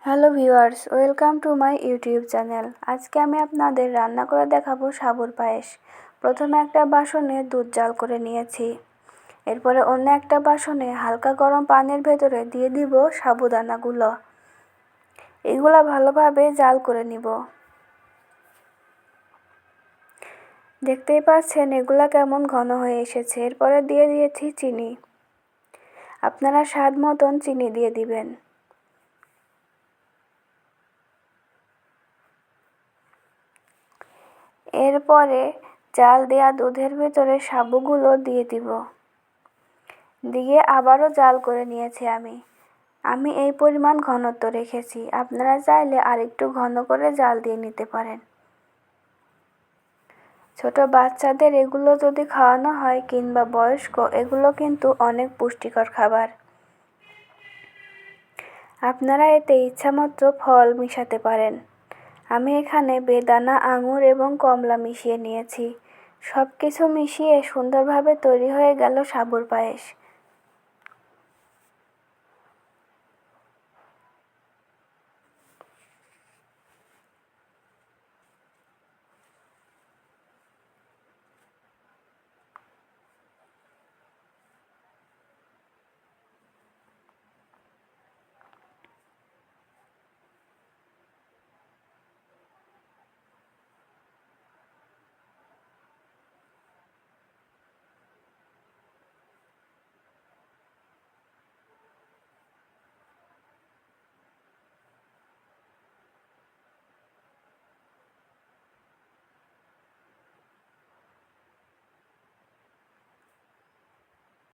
Hello viewers, welcome to my YouTube channel. আজকে আমি আপনাদের রান্না করে দেখাবো সাবুর পায়েস। প্রথমে একটা বাসনে দুধ জাল করে নিয়েছি। এরপরে অন্য একটা বাসনে হালকা গরম পানির ভেতরে দিয়ে দিব সাবুদানাগুলো। এগুলো ভালোভাবে জাল করে নিব। দেখতেই পাচ্ছেন এগুলা কেমন ঘন হয়ে এসেছে। এরপরে দিয়ে দিয়েছি চিনি। আপনারা স্বাদ মতন চিনি দিয়ে দিবেন। এরপরে জাল দেওয়া দুধের ভেতরে সাবুগুলো দিয়ে দিব। দিয়ে আবারও জাল করে নিয়েছি আমি এই পরিমাণ ঘনত্ব রেখেছি। আপনারা চাইলে আরেকটু ঘন করে জাল দিয়ে নিতে পারেন। ছোট বাচ্চাদের এগুলো যদি খাওয়ানো হয় কিংবা বয়স্ক, এগুলো কিন্তু অনেক পুষ্টিকর খাবার। আপনারা এতে ইচ্ছামতো ফল মিশাতে পারেন। আমি এখানে বেদানা, আঙুর এবং কমলা মিশিয়ে নিয়েছি। সব কিছু মিশিয়ে সুন্দরভাবে তৈরি হয়ে গেল সাবুর পায়েস।